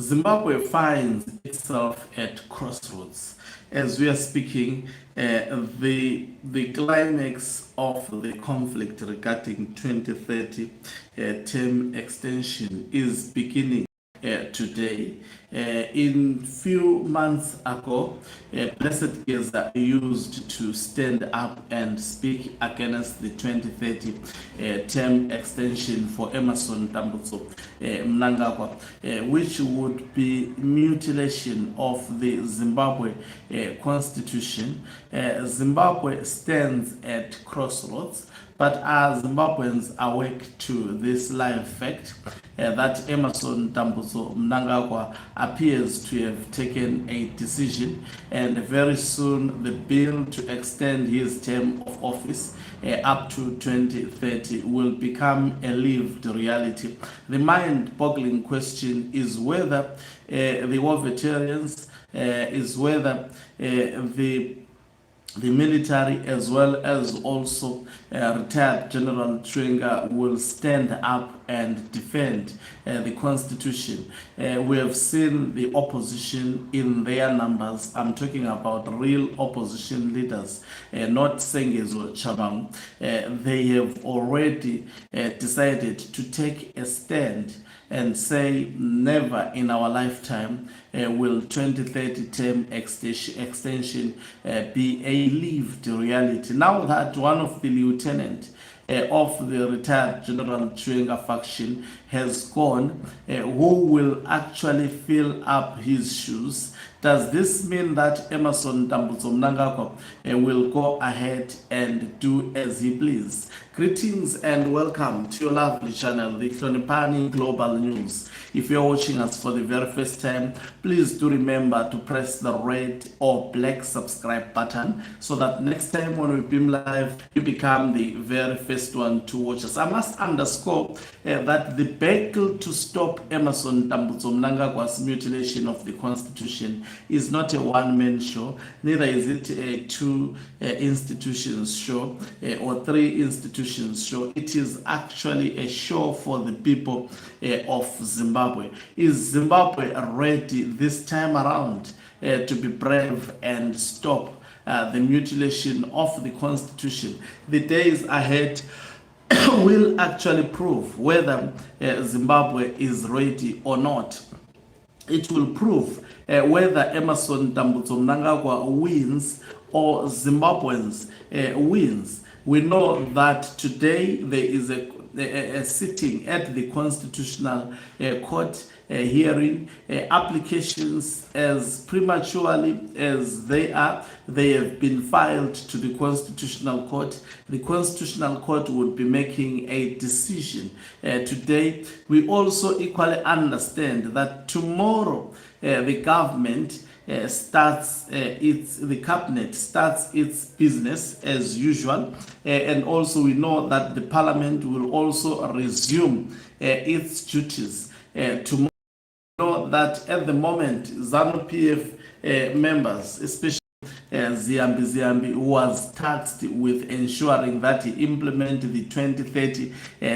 Zimbabwe finds itself at crossroads. As we are speaking, the climax of the conflict regarding 2030 term extension is beginning today. In few months ago, Blessed Geza used to stand up and speak against the 2030 term extension for Emerson Tambutso Mnangagwa, which would be mutilation of the Zimbabwe constitution. Zimbabwe stands at crossroads, but are Zimbabweans awake to this live fact that Emerson Tambutso Mnangagwa appears to have taken a decision, and very soon the bill to extend his term of office up to 2030 will become a lived reality. The mind-boggling question is whether the war veterans, is whether the military, as well as also retired General Chiwenga, will stand up and defend the constitution. We have seen the opposition in their numbers. I'm talking about real opposition leaders, not Sengezo Chabang. They have already decided to take a stand and say never in our lifetime will 2030 term extension be a lived reality. Now that one of the lieutenants of the retired General Chiwenga faction has gone, who will actually fill up his shoes? Does this mean that Emerson Tambutso Mnangagwa will go ahead and do as he please? Greetings and welcome to your lovely channel, the Hlonipani Global News. If you're watching us for the very first time, please do remember to press the red or black subscribe button so that next time when we beam live, you become the very first one to watch us. I must underscore that the battle to stop Emerson Tambutso Mnangagwa's mutilation of the Constitution is not a one-man show, neither is it a two institutions show or three institutions show. It is actually a show for the people of Zimbabwe. Is Zimbabwe ready this time around to be brave and stop the mutilation of the Constitution? The days ahead will actually prove whether Zimbabwe is ready or not. It will prove whether Emerson Tambutso Mnangagwa wins or Zimbabweans wins. We know that today there is a sitting at the Constitutional Court hearing applications as prematurely as they are. They have been filed to the Constitutional Court. The Constitutional Court would be making a decision today. We also equally understand that tomorrow the government the cabinet starts its business as usual, and also we know that the parliament will also resume its duties tomorrow. Know that at the moment ZANU-PF members, especially Ziambi was tasked with ensuring that he implement the 2030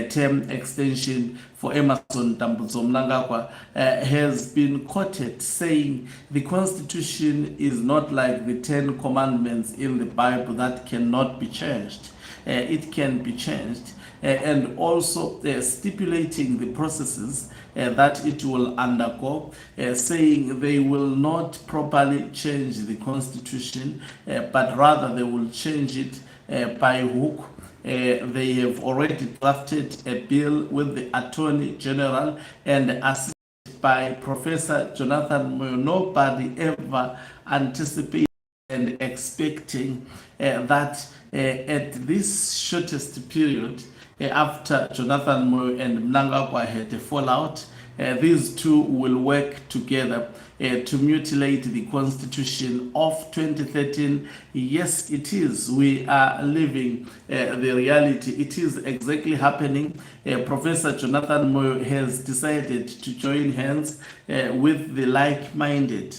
term extension for Emerson Tambutso Mnangagwa, has been quoted saying the Constitution is not like the 10 commandments in the Bible that cannot be changed. It can be changed, and also stipulating the processes that it will undergo, saying they will not properly change the Constitution, but rather they will change it by hook. They have already drafted a bill with the Attorney General and assisted by Professor Jonathan Moyo. Nobody ever anticipated and expecting that at this shortest period, after Jonathan Moyo and Mnangagwa had a fallout, these two will work together to mutilate the Constitution of 2013. Yes, it is. We are living the reality. It is exactly happening. Professor Jonathan Moyo has decided to join hands with the like-minded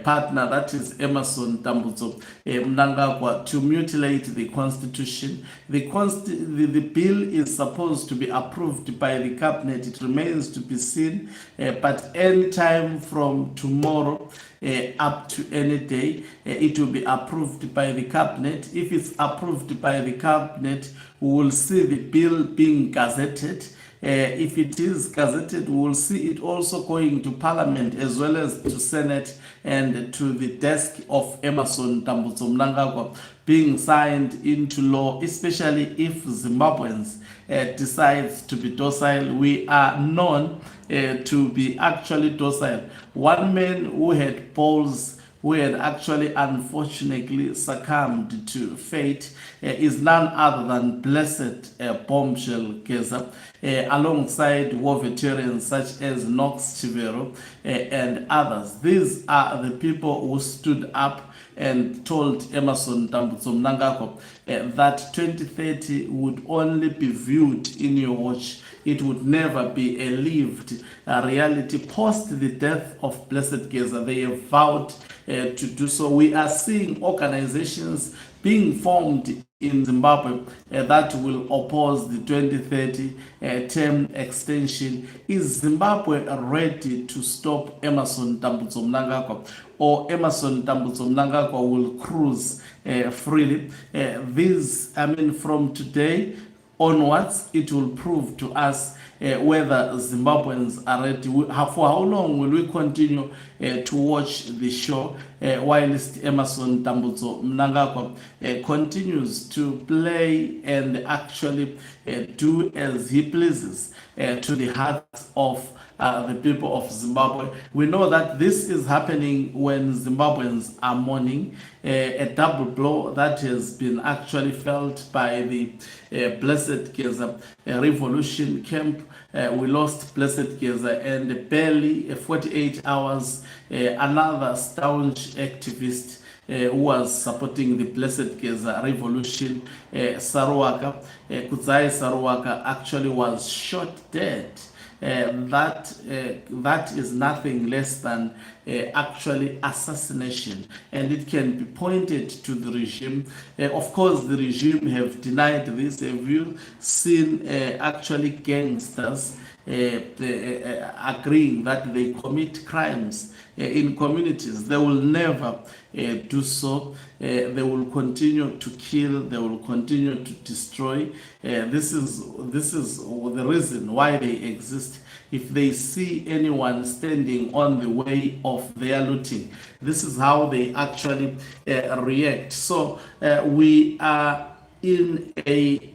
partner, that is Emerson Tambutso Mnangagwa, to mutilate the Constitution. The bill is supposed to be approved by the cabinet. It remains to be seen, but any time from tomorrow up to any day, it will be approved by the cabinet. If it's approved by the cabinet, we will see the bill being gazetted. If it is gazetted, we will see it also going to Parliament as well as to Senate and to the desk of Emerson Tambutso Mnangagwa, being signed into law, especially if Zimbabweans decides to be docile. We are known to be actually docile. One man who had polls, who had actually unfortunately succumbed to fate, is none other than Blessed Bombshell Keza, alongside war veterans such as Knox Chivero and others. These are the people who stood up and told Emerson Tambutso Mnangagwa that 2030 would only be viewed in your watch. It would never be a lived reality. Post the death of Blessed Geza, they have vowed to do so. We are seeing organizations being formed in Zimbabwe that will oppose the 2030 term extension. Is Zimbabwe ready to stop Emerson Tambutso Mnangagwa, or Emerson Tambutso Mnangagwa will cruise freely? From today onwards, it will prove to us whether Zimbabweans are ready. For how long will we continue to watch the show whilst Emerson Tambutso Mnangagwa continues to play and actually do as he pleases to the hearts of the people of Zimbabwe? We know that this is happening when Zimbabweans are mourning, a double blow that has been actually felt by the Blessed Geza revolution camp. We lost Blessed Geza, and barely 48 hours, another staunch activist who was supporting the Blessed Geza revolution, Saruwaka, Kudzai Saruwaka, actually was shot dead. That is nothing less than actually assassination, and it can be pointed to the regime. Of course, the regime have denied this. Have you seen actually gangsters agreeing that they commit crimes in communities? They will never do so. They will continue to kill. They will continue to destroy. This is the reason why they exist. If they see anyone standing on the way of their looting, this is how they actually react. So we are in a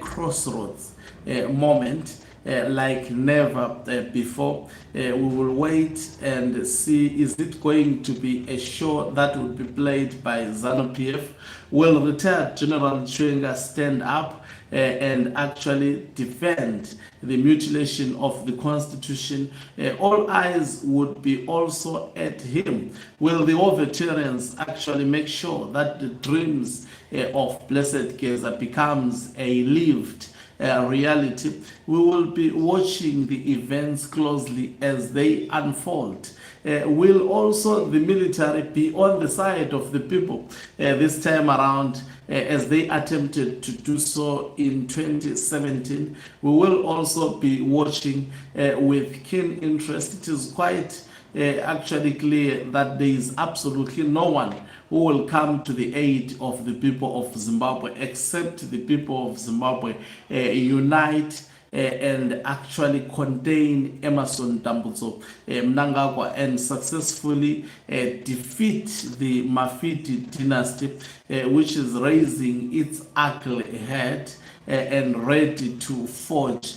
crossroads moment like never before. We will wait and see, is it going to be a show that will be played by ZANU-PF? Will retired General Chiwenga stand up and actually defend the mutilation of the Constitution? All eyes would be also at him. Will the war veterans actually make sure that the dreams of Blessed Geza becomes a lived reality? We will be watching the events closely as they unfold. Will also the military be on the side of the people this time around, as they attempted to do so in 2017? We will also be watching with keen interest. It is quite actually clear that there is absolutely no one who will come to the aid of the people of Zimbabwe, except the people of Zimbabwe unite and actually contain Emerson Tambutso Mnangagwa and successfully defeat the Mafiti dynasty, which is raising its ugly head and ready to forge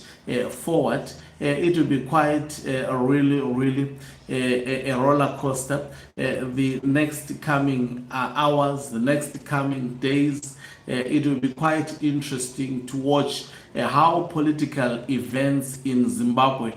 forward it will be quite really a roller coaster. The next coming hours, the next coming days, it will be quite interesting to watch how political events in Zimbabwe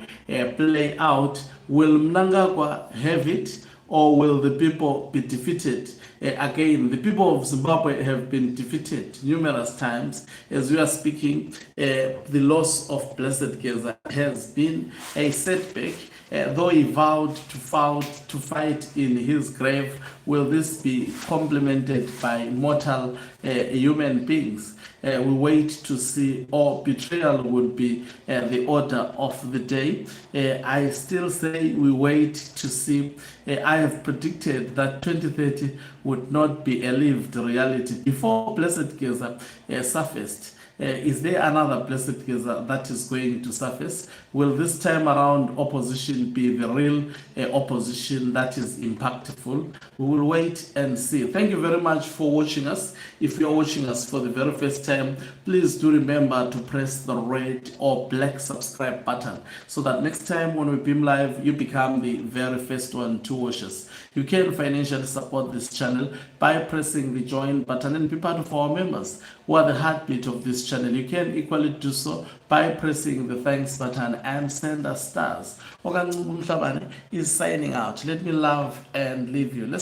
play out. Will Mnangagwa have it, or will the people be defeated? Again, the people of Zimbabwe have been defeated numerous times. As we are speaking, the loss of Blessed Geza has been a setback. Though he vowed to fight in his grave, will this be complemented by mortal human beings? We wait to see, or betrayal would be the order of the day. I still say we wait to see. I have predicted that 2030 would not be a lived reality before Blessed Geza surfaced. Is there another Blessed Geza that is going to surface? Will this time around opposition be the real opposition that is impactful? We will wait and see. Thank you very much for watching us. If you are watching us for the very first time, please do remember to press the red or black subscribe button so that next time when we beam live, you become the very first one to watch us. You can financially support this channel by pressing the join button and be part of our members who are the heartbeat of this channel. You can equally do so by pressing the thanks button and send us stars. Okancu Mhlabane is signing out. Let me love and leave you.